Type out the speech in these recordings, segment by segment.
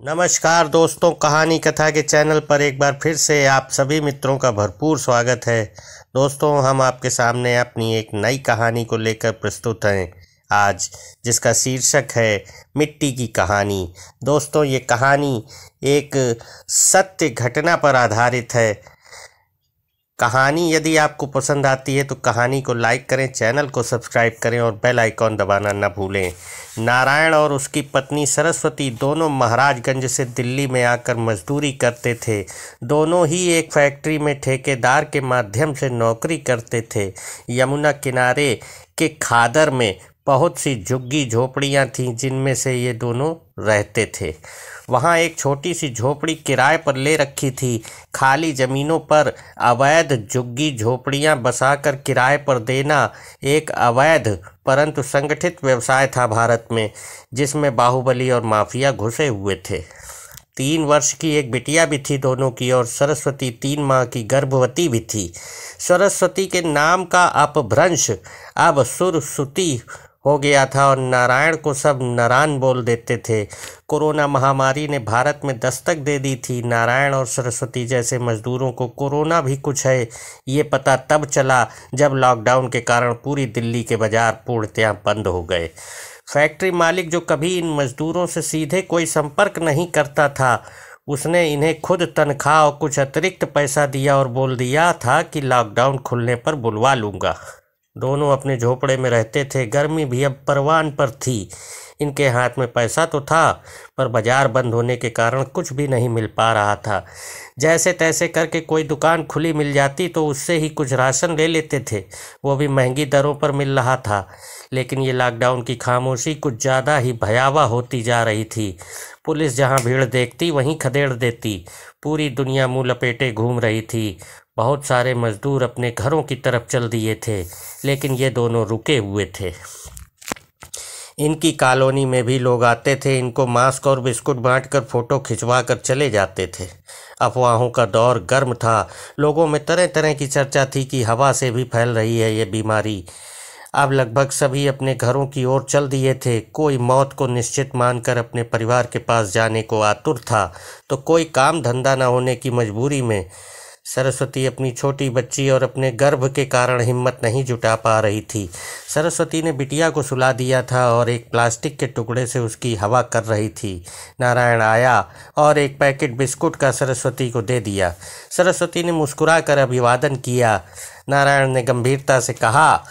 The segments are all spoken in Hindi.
नमस्कार दोस्तों, कहानी कथा के चैनल पर एक बार फिर से आप सभी मित्रों का भरपूर स्वागत है। दोस्तों, हम आपके सामने अपनी एक नई कहानी को लेकर प्रस्तुत हैं आज, जिसका शीर्षक है मिट्टी की कहानी। दोस्तों, ये कहानी एक सत्य घटना पर आधारित है। कहानी यदि आपको पसंद आती है तो कहानी को लाइक करें, चैनल को सब्सक्राइब करें और बेल आइकॉन दबाना न भूलें। नारायण और उसकी पत्नी सरस्वती दोनों महाराजगंज से दिल्ली में आकर मजदूरी करते थे। दोनों ही एक फैक्ट्री में ठेकेदार के माध्यम से नौकरी करते थे। यमुना किनारे के खादर में बहुत सी झुग्गी झोपड़ियाँ थीं, जिनमें से ये दोनों रहते थे। वहाँ एक छोटी सी झोपड़ी किराए पर ले रखी थी। खाली ज़मीनों पर अवैध झुग्गी झोपड़ियाँ बसाकर किराए पर देना एक अवैध परंतु संगठित व्यवसाय था भारत में, जिसमें बाहुबली और माफिया घुसे हुए थे। 3 वर्ष की एक बिटिया भी थी दोनों की, और सरस्वती 3 माह की गर्भवती भी थी। सरस्वती के नाम का अपभ्रंश अब सुरसुती हो गया था और नारायण को सब नारायण बोल देते थे। कोरोना महामारी ने भारत में दस्तक दे दी थी। नारायण और सरस्वती जैसे मजदूरों को कोरोना भी कुछ है, ये पता तब चला जब लॉकडाउन के कारण पूरी दिल्ली के बाजार पूर्णतया बंद हो गए। फैक्ट्री मालिक, जो कभी इन मजदूरों से सीधे कोई संपर्क नहीं करता था, उसने इन्हें खुद तनख्वाह और कुछ अतिरिक्त पैसा दिया और बोल दिया था कि लॉकडाउन खुलने पर बुलवा लूँगा। दोनों अपने झोपड़े में रहते थे। गर्मी भी अब परवान पर थी। इनके हाथ में पैसा तो था, पर बाजार बंद होने के कारण कुछ भी नहीं मिल पा रहा था। जैसे तैसे करके कोई दुकान खुली मिल जाती तो उससे ही कुछ राशन ले लेते थे, वो भी महंगी दरों पर मिल रहा था। लेकिन ये लॉकडाउन की खामोशी कुछ ज़्यादा ही भयावह होती जा रही थी। पुलिस जहाँ भीड़ देखती वहीं खदेड़ देती। पूरी दुनिया मुँह लपेटे घूम रही थी। बहुत सारे मजदूर अपने घरों की तरफ चल दिए थे, लेकिन ये दोनों रुके हुए थे। इनकी कॉलोनी में भी लोग आते थे। इनको मास्क और बिस्कुट बांटकर फोटो खिंचवा कर चले जाते थे। अफवाहों का दौर गर्म था। लोगों में तरह तरह की चर्चा थी कि हवा से भी फैल रही है ये बीमारी। अब लगभग सभी अपने घरों की ओर चल दिए थे। कोई मौत को निश्चित मानकर अपने परिवार के पास जाने को आतुर था, तो कोई काम धंधा न होने की मजबूरी में। सरस्वती अपनी छोटी बच्ची और अपने गर्भ के कारण हिम्मत नहीं जुटा पा रही थी। सरस्वती ने बिटिया को सुला दिया था और एक प्लास्टिक के टुकड़े से उसकी हवा कर रही थी। नारायण आया और एक पैकेट बिस्कुट का सरस्वती को दे दिया। सरस्वती ने मुस्कुराकर अभिवादन किया। नारायण ने गंभीरता से कहा,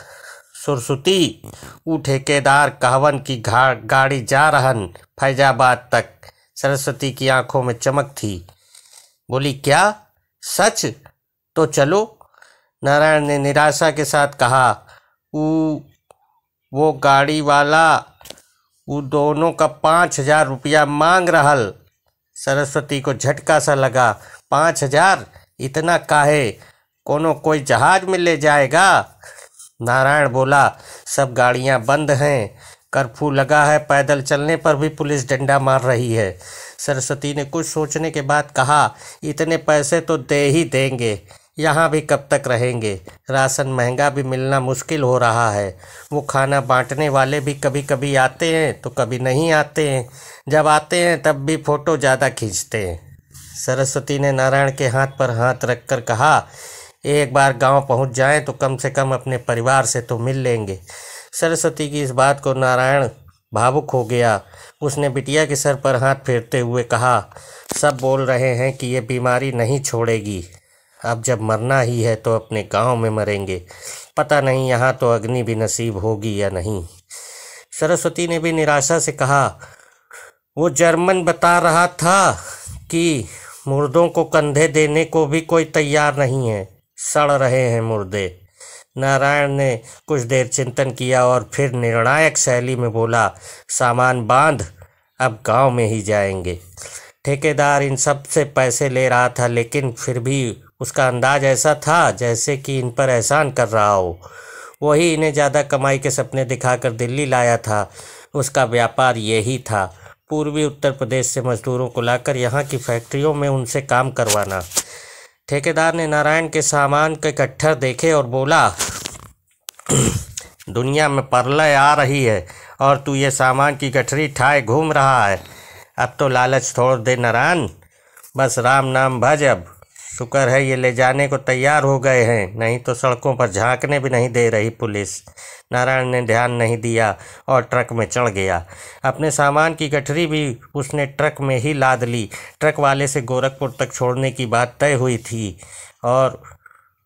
सुरसुती, ऊ ठेकेदार कहवन की गाड़ी जा रहन फैजाबाद तक। सरस्वती की आंखों में चमक थी। बोली, क्या सच? तो चलो। नारायण ने निराशा के साथ कहा, वो गाड़ी वाला वो दोनों का 5,000 रुपया मांग रहल। सरस्वती को झटका सा लगा। 5,000? इतना काहे? कोई जहाज में ले जाएगा? नारायण बोला, सब गाड़ियां बंद हैं, कर्फ्यू लगा है, पैदल चलने पर भी पुलिस डंडा मार रही है। सरस्वती ने कुछ सोचने के बाद कहा, इतने पैसे तो दे ही देंगे, यहाँ भी कब तक रहेंगे? राशन महंगा भी मिलना मुश्किल हो रहा है। वो खाना बांटने वाले भी कभी कभी आते हैं तो कभी नहीं आते हैं। जब आते हैं तब भी फ़ोटो ज़्यादा खींचते हैं। सरस्वती ने नारायण के हाथ पर हाथ रखकर कहा, एक बार गांव पहुंच जाएं तो कम से कम अपने परिवार से तो मिल लेंगे। सरस्वती की इस बात को नारायण भावुक हो गया। उसने बिटिया के सर पर हाथ फेरते हुए कहा, सब बोल रहे हैं कि ये बीमारी नहीं छोड़ेगी। अब जब मरना ही है तो अपने गांव में मरेंगे। पता नहीं यहाँ तो अग्नि भी नसीब होगी या नहीं। सरस्वती ने भी निराशा से कहा, वो जर्मन बता रहा था कि मुर्दों को कंधे देने को भी कोई तैयार नहीं है, सड़ रहे हैं मुर्दे। नारायण ने कुछ देर चिंतन किया और फिर निर्णायक शैली में बोला, सामान बांध, अब गांव में ही जाएंगे। ठेकेदार इन सब से पैसे ले रहा था, लेकिन फिर भी उसका अंदाज ऐसा था जैसे कि इन पर एहसान कर रहा हो। वही इन्हें ज़्यादा कमाई के सपने दिखाकर दिल्ली लाया था। उसका व्यापार यही था, पूर्वी उत्तर प्रदेश से मजदूरों को लाकर यहाँ की फैक्ट्रियों में उनसे काम करवाना। ठेकेदार ने नारायण के सामान के कट्ठर देखे और बोला, दुनिया में प्रलय आ रही है और तू ये सामान की गठरी ठाए घूम रहा है। अब तो लालच छोड़ दे नारायण, बस राम नाम भज। अब शुक्र है ये ले जाने को तैयार हो गए हैं, नहीं तो सड़कों पर झांकने भी नहीं दे रही पुलिस। नारायण ने ध्यान नहीं दिया और ट्रक में चढ़ गया। अपने सामान की गठरी भी उसने ट्रक में ही लाद ली। ट्रक वाले से गोरखपुर तक छोड़ने की बात तय हुई थी और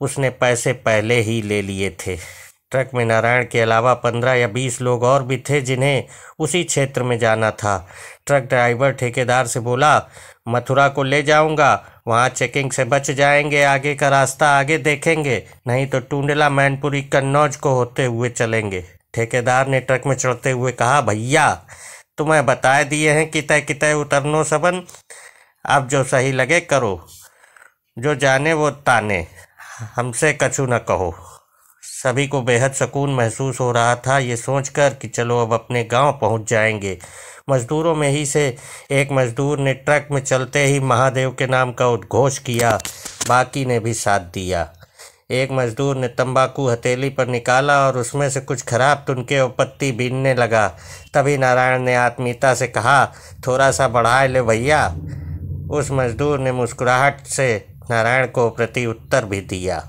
उसने पैसे पहले ही ले लिए थे। ट्रक में नारायण के अलावा 15 या 20 लोग और भी थे जिन्हें उसी क्षेत्र में जाना था। ट्रक ड्राइवर ठेकेदार से बोला, मथुरा को ले जाऊंगा, वहाँ चेकिंग से बच जाएंगे, आगे का रास्ता आगे देखेंगे, नहीं तो टूंडला, मैनपुरी, कन्नौज को होते हुए चलेंगे। ठेकेदार ने ट्रक में चढ़ते हुए कहा, भैया तुम्हें बताए दिए हैं कितने कितने उतरनो सबन, अब जो सही लगे करो, जो जाने वो ताने, हमसे कछु न कहो। सभी को बेहद सुकून महसूस हो रहा था ये सोचकर कि चलो अब अपने गांव पहुंच जाएंगे। मजदूरों में ही से एक मजदूर ने ट्रक में चलते ही महादेव के नाम का उद्घोष किया, बाकी ने भी साथ दिया। एक मजदूर ने तंबाकू हथेली पर निकाला और उसमें से कुछ खराब तुनके और पत्ती बीनने लगा। तभी नारायण ने आत्मीयता से कहा, थोड़ा सा बढ़ा ले भैया। उस मजदूर ने मुस्कुराहट से नारायण को प्रति उत्तर भी दिया।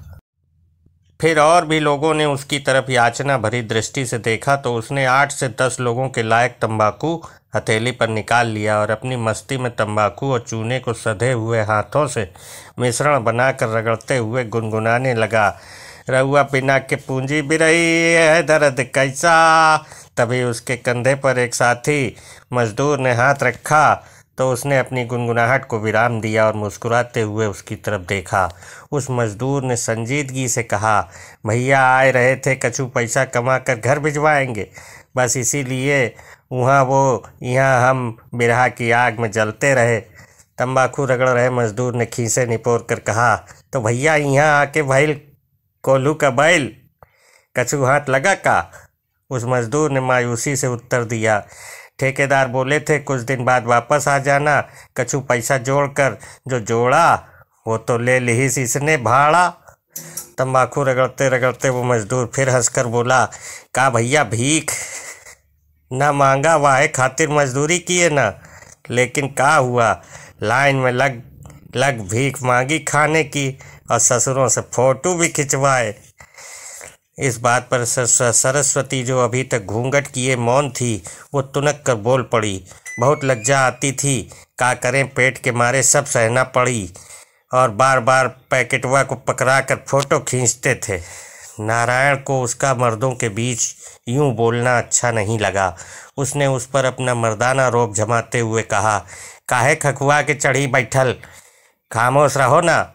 फिर और भी लोगों ने उसकी तरफ याचना भरी दृष्टि से देखा तो उसने 8 से 10 लोगों के लायक तंबाकू हथेली पर निकाल लिया और अपनी मस्ती में तंबाकू और चूने को सधे हुए हाथों से मिश्रण बनाकर रगड़ते हुए गुनगुनाने लगा, रहुआ बिना के पूंजी भी रही है दर्द कैसा। तभी उसके कंधे पर एक साथी मजदूर ने हाथ रखा तो उसने अपनी गुनगुनाहट को विराम दिया और मुस्कुराते हुए उसकी तरफ देखा। उस मजदूर ने संजीदगी से कहा, भैया आए रहे थे कछु पैसा कमा कर घर भिजवाएंगे, बस इसीलिए वहाँ वो यहाँ हम बिरहा की आग में जलते रहे। तंबाकू रगड़ रहे मजदूर ने खीसे निपोर कर कहा, तो भैया यहाँ आके भैल कोल्हू का बैल कछु हाथ लगा का। उस मजदूर ने मायूसी से उत्तर दिया, ठेकेदार बोले थे कुछ दिन बाद वापस आ जाना, कछु पैसा जोड़कर, जो जोड़ा वो तो ले ली इसने भाड़ा। तंबाकू रगड़ते रगड़ते वो मजदूर फिर हंसकर बोला, का भैया भीख ना मांगा, वाहे खातिर मजदूरी किए ना, लेकिन का हुआ, लाइन में लग लग भीख मांगी खाने की और ससुरों से फोटो भी खिंचवाए। इस बात पर सरस्वती जो अभी तक घूंघट किए मौन थी वो तुनक कर बोल पड़ी। बहुत लज्जा आती थी, का करें, पेट के मारे सब सहना पड़ी और बार बार पैकेटवा को पकड़ा कर फोटो खींचते थे। नारायण को उसका मर्दों के बीच यूं बोलना अच्छा नहीं लगा। उसने उस पर अपना मर्दाना रोब जमाते हुए कहा, काहे खखुआ के चढ़ी बैठल, खामोश रहो ना।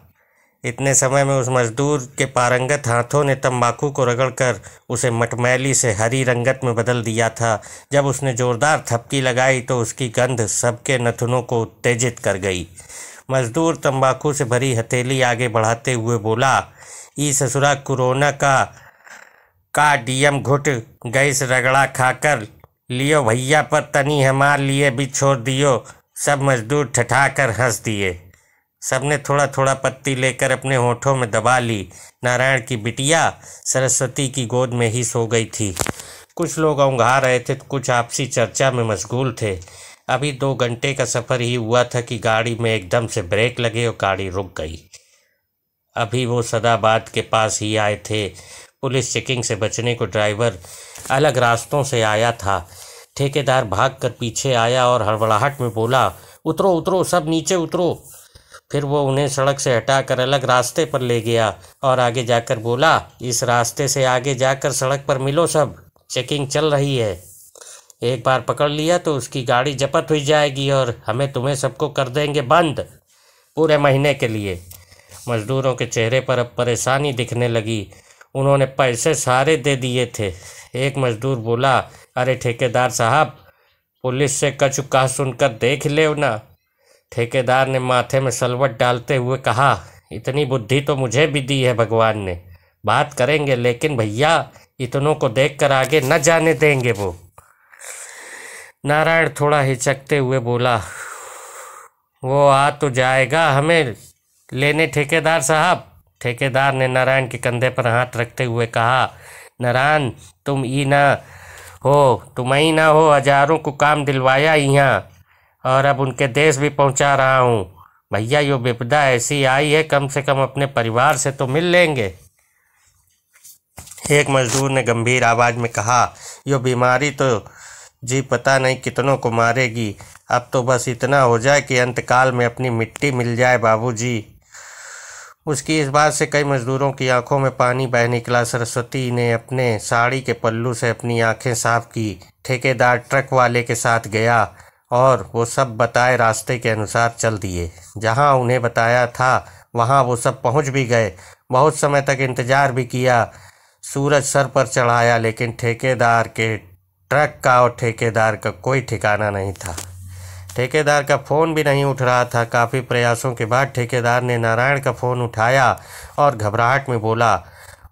इतने समय में उस मजदूर के पारंगत हाथों ने तंबाकू को रगड़कर उसे मटमैली से हरी रंगत में बदल दिया था। जब उसने जोरदार थपकी लगाई तो उसकी गंध सबके नथुनों को उत्तेजित कर गई। मजदूर तंबाकू से भरी हथेली आगे बढ़ाते हुए बोला, ई ससुरा कोरोना का डीएम घुट गैस रगड़ा खाकर लियो भैया, पर तनी हमार लिए भी छोड़ दियो। सब मजदूर ठठाकर हंस दिए। सबने थोड़ा थोड़ा पत्ती लेकर अपने होठों में दबा ली। नारायण की बिटिया सरस्वती की गोद में ही सो गई थी। कुछ लोग औंघा रहे थे तो कुछ आपसी चर्चा में मशगूल थे। अभी 2 घंटे का सफ़र ही हुआ था कि गाड़ी में एकदम से ब्रेक लगे और गाड़ी रुक गई। अभी वो सदाबाद के पास ही आए थे। पुलिस चेकिंग से बचने को ड्राइवर अलग रास्तों से आया था। ठेकेदार भागकर पीछे आया और हड़बड़ाहट में बोला, उतरो उतरो, सब नीचे उतरो। फिर वो उन्हें सड़क से हटाकर अलग रास्ते पर ले गया और आगे जाकर बोला, इस रास्ते से आगे जाकर सड़क पर मिलो, सब चेकिंग चल रही है। एक बार पकड़ लिया तो उसकी गाड़ी जब्त हुई जाएगी और हमें तुम्हें सबको कर देंगे बंद पूरे महीने के लिए। मजदूरों के चेहरे पर अब परेशानी दिखने लगी। उन्होंने पैसे सारे दे दिए थे। एक मजदूर बोला, अरे ठेकेदार साहब, पुलिस से कछु कहा सुनकर देख ले ना। ठेकेदार ने माथे में सलवट डालते हुए कहा, इतनी बुद्धि तो मुझे भी दी है भगवान ने, बात करेंगे, लेकिन भैया इतनों को देखकर आगे न जाने देंगे वो। नारायण थोड़ा हिचकते हुए बोला, वो आ तो जाएगा हमें लेने ठेकेदार साहब। ठेकेदार ने नारायण के कंधे पर हाथ रखते हुए कहा, नारायण तुम ही ना हो, हजारों को काम दिलवाया यहाँ, और अब उनके देश भी पहुंचा रहा हूं। भैया यो विपदा ऐसी आई है, कम से कम अपने परिवार से तो मिल लेंगे। एक मजदूर ने गंभीर आवाज में कहा, यो बीमारी तो जी पता नहीं कितनों को मारेगी। अब तो बस इतना हो जाए कि अंतकाल में अपनी मिट्टी मिल जाए बाबूजी। उसकी इस बात से कई मजदूरों की आंखों में पानी बह निकला। सरस्वती ने अपने साड़ी के पल्लू से अपनी आंखें साफ की। ठेकेदार ट्रक वाले के साथ गया और वो सब बताए रास्ते के अनुसार चल दिए। जहां उन्हें बताया था वहां वो सब पहुंच भी गए। बहुत समय तक इंतजार भी किया। सूरज सर पर चढ़ाया, लेकिन ठेकेदार के ट्रक का और ठेकेदार का कोई ठिकाना नहीं था। ठेकेदार का फ़ोन भी नहीं उठ रहा था। काफ़ी प्रयासों के बाद ठेकेदार ने नारायण का फ़ोन उठाया और घबराहट में बोला,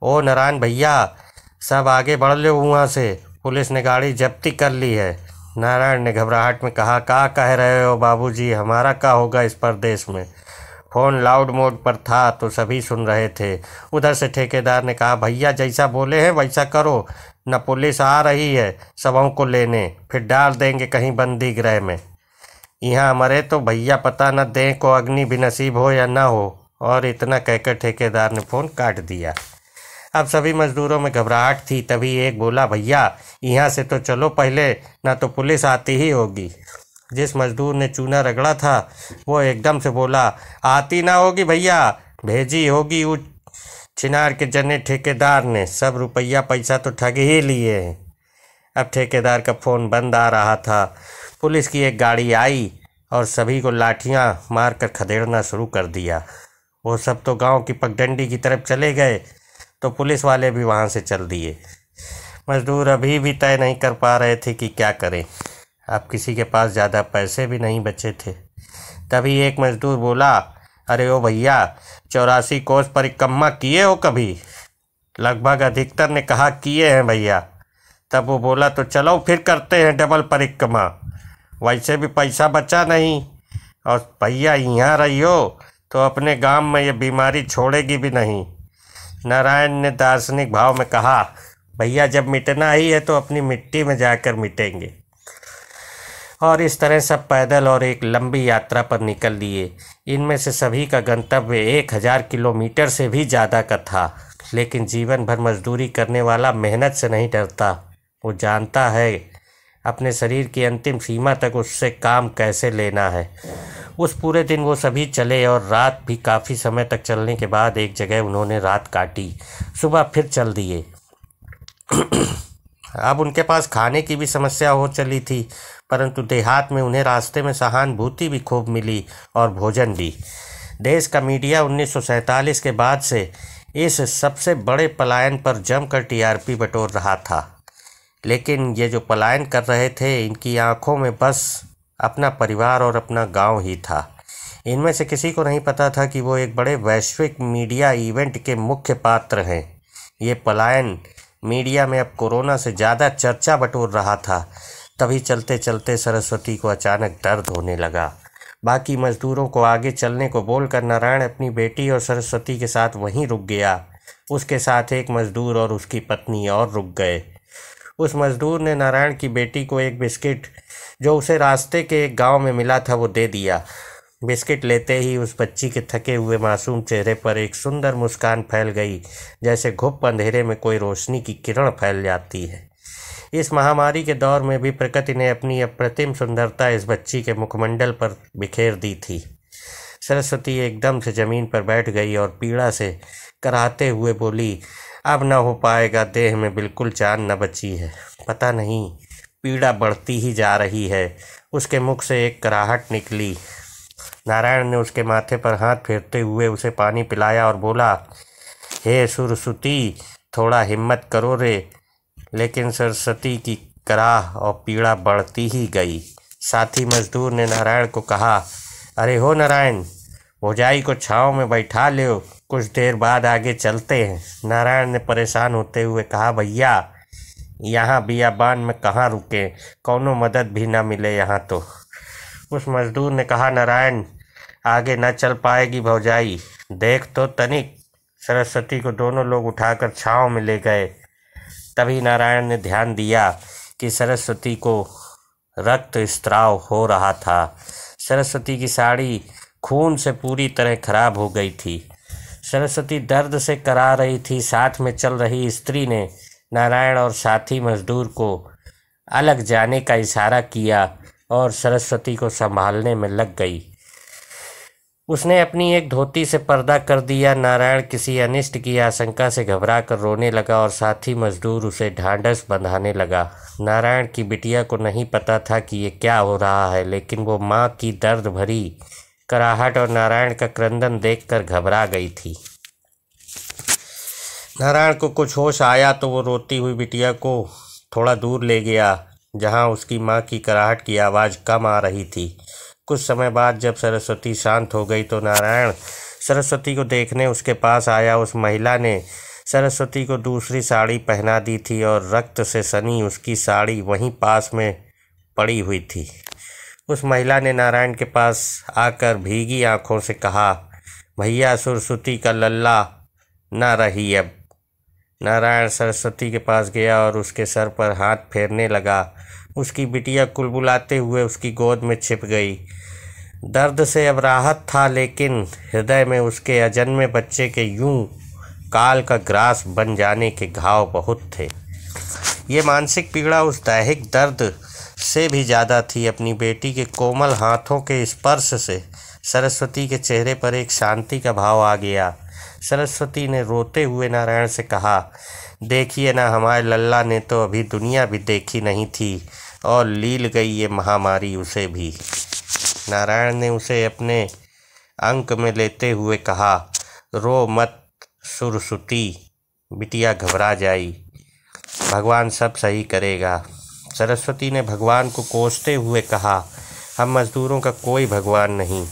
ओ नारायण भैया, सब आगे बढ़ लो वहाँ से, पुलिस ने गाड़ी जब्ती कर ली है। नारायण ने घबराहट में कहा, क्या कह रहे हो बाबूजी, हमारा क्या होगा इस परदेश में। फ़ोन लाउड मोड पर था तो सभी सुन रहे थे। उधर से ठेकेदार ने कहा, भैया जैसा बोले हैं वैसा करो, न पुलिस आ रही है सबों को लेने, फिर डाल देंगे कहीं बंदी गृह में। यहाँ मरे तो भैया पता न दें को अग्नि भी नसीब हो या ना हो। और इतना कहकर ठेकेदार ने फ़ोन काट दिया। अब सभी मजदूरों में घबराहट थी। तभी एक बोला, भैया यहाँ से तो चलो पहले, ना तो पुलिस आती ही होगी। जिस मजदूर ने चूना रगड़ा था वो एकदम से बोला, आती ना होगी भैया, भेजी होगी उस छिनार के जने ठेकेदार ने, सब रुपया पैसा तो ठग ही लिए हैं। अब ठेकेदार का फ़ोन बंद आ रहा था। पुलिस की एक गाड़ी आई और सभी को लाठियां मारकर खदेड़ना शुरू कर दिया। वो सब तो गांव की पगडंडी की तरफ चले गए तो पुलिस वाले भी वहां से चल दिए। मजदूर अभी भी तय नहीं कर पा रहे थे कि क्या करें। अब किसी के पास ज़्यादा पैसे भी नहीं बचे थे। तभी एक मजदूर बोला, अरे ओ भैया, 84 कोस परिक्रमा किए हो कभी? लगभग अधिकतर ने कहा किए हैं भैया। तब वो बोला, तो चलो फिर करते हैं डबल परिक्रमा, वैसे भी पैसा बचा नहीं, और भैया यहाँ रही हो तो अपने गांव में ये बीमारी छोड़ेगी भी नहीं। नारायण ने दार्शनिक भाव में कहा, भैया जब मिटना ही है तो अपनी मिट्टी में जाकर मिटेंगे। और इस तरह सब पैदल और एक लंबी यात्रा पर निकल लिए। इनमें से सभी का गंतव्य 1000 किलोमीटर से भी ज़्यादा का था। लेकिन जीवन भर मजदूरी करने वाला मेहनत से नहीं डरता। वो जानता है अपने शरीर की अंतिम सीमा तक उससे काम कैसे लेना है। उस पूरे दिन वो सभी चले और रात भी काफ़ी समय तक चलने के बाद एक जगह उन्होंने रात काटी। सुबह फिर चल दिए। अब उनके पास खाने की भी समस्या हो चली थी, परंतु देहात में उन्हें रास्ते में सहानुभूति भी खूब मिली और भोजन भी। देश का मीडिया 1947 के बाद से इस सबसे बड़े पलायन पर जमकर टीआरपी बटोर रहा था। लेकिन ये जो पलायन कर रहे थे, इनकी आंखों में बस अपना परिवार और अपना गांव ही था। इनमें से किसी को नहीं पता था कि वो एक बड़े वैश्विक मीडिया इवेंट के मुख्य पात्र हैं। ये पलायन मीडिया में अब कोरोना से ज़्यादा चर्चा बटोर रहा था। तभी चलते चलते सरस्वती को अचानक दर्द होने लगा। बाकी मजदूरों को आगे चलने को बोलकर नारायण अपनी बेटी और सरस्वती के साथ वहीं रुक गया। उसके साथ एक मजदूर और उसकी पत्नी और रुक गए। उस मजदूर ने नारायण की बेटी को एक बिस्किट जो उसे रास्ते के एक गांव में मिला था वो दे दिया। बिस्किट लेते ही उस बच्ची के थके हुए मासूम चेहरे पर एक सुंदर मुस्कान फैल गई, जैसे घुप अंधेरे में कोई रोशनी की किरण फैल जाती है। इस महामारी के दौर में भी प्रकृति ने अपनी अप्रतिम सुंदरता इस बच्ची के मुखमंडल पर बिखेर दी थी। सरस्वती एकदम से जमीन पर बैठ गई और पीड़ा से कराहते हुए बोली, अब न हो पाएगा, देह में बिल्कुल जान न बची है। पता नहीं पीड़ा बढ़ती ही जा रही है। उसके मुख से एक कराहट निकली। नारायण ने उसके माथे पर हाथ फेरते हुए उसे पानी पिलाया और बोला, हे सरस्वती, थोड़ा हिम्मत करो रे। लेकिन सरस्वती की कराह और पीड़ा बढ़ती ही गई। साथी मजदूर ने नारायण को कहा, अरे हो नारायण, भौजाई को छाँव में बैठा लो, कुछ देर बाद आगे चलते हैं। नारायण ने परेशान होते हुए कहा, भैया यहाँ बियाबान में कहाँ रुके, कौनो मदद भी ना मिले यहाँ तो। उस मजदूर ने कहा, नारायण आगे न चल पाएगी भौजाई, देख तो तनिक। सरस्वती को दोनों लोग उठाकर छाँव में ले गए। तभी नारायण ने ध्यान दिया कि सरस्वती को रक्त स्त्राव हो रहा था। सरस्वती की साड़ी खून से पूरी तरह खराब हो गई थी। सरस्वती दर्द से करा रही थी। साथ में चल रही स्त्री ने नारायण और साथी मजदूर को अलग जाने का इशारा किया और सरस्वती को संभालने में लग गई। उसने अपनी एक धोती से पर्दा कर दिया। नारायण किसी अनिष्ट की आशंका से घबरा कर रोने लगा और साथी मजदूर उसे ढांढस बंधाने लगा। नारायण की बिटिया को नहीं पता था कि ये क्या हो रहा है, लेकिन वो माँ की दर्द भरी कराहट और नारायण का क्रंदन देखकर घबरा गई थी। नारायण को कुछ होश आया तो वो रोती हुई बिटिया को थोड़ा दूर ले गया, जहाँ उसकी माँ की कराहट की आवाज़ कम आ रही थी। कुछ समय बाद जब सरस्वती शांत हो गई तो नारायण सरस्वती को देखने उसके पास आया। उस महिला ने सरस्वती को दूसरी साड़ी पहना दी थी और रक्त से सनी उसकी साड़ी वहीं पास में पड़ी हुई थी। उस महिला ने नारायण के पास आकर भीगी आंखों से कहा, भैया सरस्वती का लल्ला ना रही अब। नारायण सरस्वती के पास गया और उसके सर पर हाथ फेरने लगा। उसकी बिटिया कुलबुलाते हुए उसकी गोद में छिप गई। दर्द से अब राहत था, लेकिन हृदय में उसके अजन्मे बच्चे के यूं काल का ग्रास बन जाने के घाव बहुत थे। ये मानसिक पीड़ा उस दैहिक दर्द से भी ज़्यादा थी। अपनी बेटी के कोमल हाथों के स्पर्श से सरस्वती के चेहरे पर एक शांति का भाव आ गया। सरस्वती ने रोते हुए नारायण से कहा, देखिए ना, हमारे लल्ला ने तो अभी दुनिया भी देखी नहीं थी और लील गई ये महामारी उसे भी। नारायण ने उसे अपने अंक में लेते हुए कहा, रो मत सरस्वती, बिटिया घबरा जाई, भगवान सब सही करेगा। सरस्वती ने भगवान को कोसते हुए कहा, हम मजदूरों का कोई भगवान नहीं,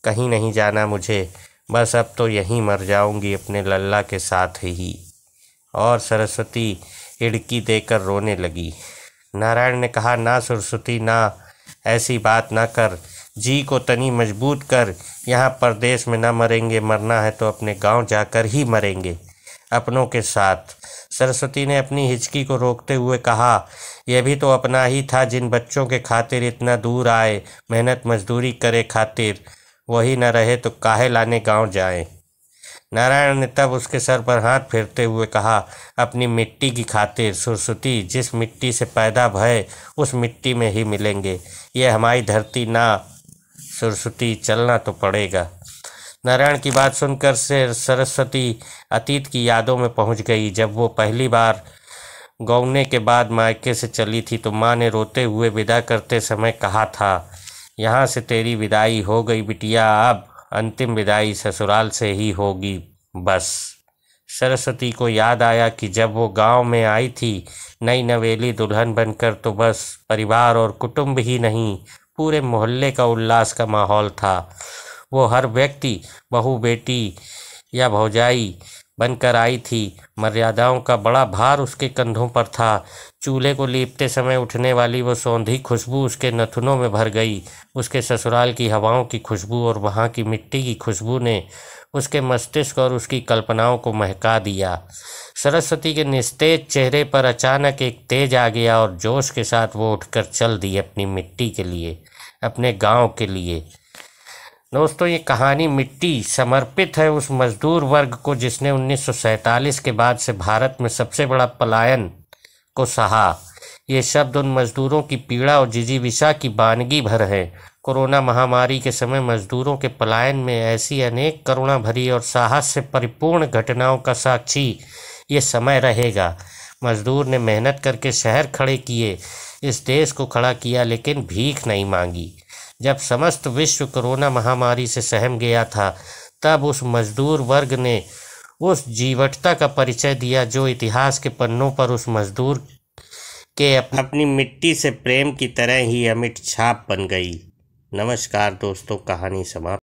कहीं नहीं जाना मुझे, बस अब तो यहीं मर जाऊंगी अपने लल्ला के साथ ही। और सरस्वती हिड़की देकर रोने लगी। नारायण ने कहा, ना सरस्वती ना, ऐसी बात ना कर, जी को तनी मजबूत कर, यहाँ परदेश में ना मरेंगे, मरना है तो अपने गांव जाकर ही मरेंगे, अपनों के साथ। सरस्वती ने अपनी हिचकी को रोकते हुए कहा, यह भी तो अपना ही था, जिन बच्चों के खातिर इतना दूर आए, मेहनत मजदूरी करे खातिर, वही न रहे तो काहे लाने गांव जाए। नारायण ने तब उसके सर पर हाथ फेरते हुए कहा, अपनी मिट्टी की खातिर सरस्वती, जिस मिट्टी से पैदा भय उस मिट्टी में ही मिलेंगे, ये हमारी धरती ना सरस्वती, चलना तो पड़ेगा। नारायण की बात सुनकर से सरस्वती अतीत की यादों में पहुंच गई। जब वो पहली बार गौने के बाद मायके से चली थी तो माँ ने रोते हुए विदा करते समय कहा था, यहाँ से तेरी विदाई हो गई बिटिया, अब अंतिम विदाई ससुराल से ही होगी बस। सरस्वती को याद आया कि जब वो गांव में आई थी नई नवेली दुल्हन बनकर, तो बस परिवार और कुटुंब ही नहीं, पूरे मोहल्ले का उल्लास का माहौल था। वो हर व्यक्ति बहू बेटी या भौजाई बनकर आई थी। मर्यादाओं का बड़ा भार उसके कंधों पर था। चूल्हे को लीपते समय उठने वाली वो सौंधी खुशबू उसके नथुनों में भर गई। उसके ससुराल की हवाओं की खुशबू और वहाँ की मिट्टी की खुशबू ने उसके मस्तिष्क और उसकी कल्पनाओं को महका दिया। सरस्वती के निस्तेज चेहरे पर अचानक एक तेज आ गया और जोश के साथ वो उठकर चल दी अपनी मिट्टी के लिए, अपने गांव के लिए। दोस्तों, ये कहानी मिट्टी समर्पित है उस मजदूर वर्ग को जिसने 1947 के बाद से भारत में सबसे बड़ा पलायन को सहा। ये शब्द उन मजदूरों की पीड़ा और जिजीविषा की वानगी भर है। कोरोना महामारी के समय मजदूरों के पलायन में ऐसी अनेक करुणा भरी और साहस से परिपूर्ण घटनाओं का साक्षी ये समय रहेगा। मजदूर ने मेहनत करके शहर खड़े किए, इस देश को खड़ा किया, लेकिन भीख नहीं मांगी। जब समस्त विश्व कोरोना महामारी से सहम गया था, तब उस मजदूर वर्ग ने उस जीवटता का परिचय दिया जो इतिहास के पन्नों पर उस मजदूर के अपनी मिट्टी से प्रेम की तरह ही अमिट छाप बन गई। नमस्कार दोस्तों, कहानी समाप्त।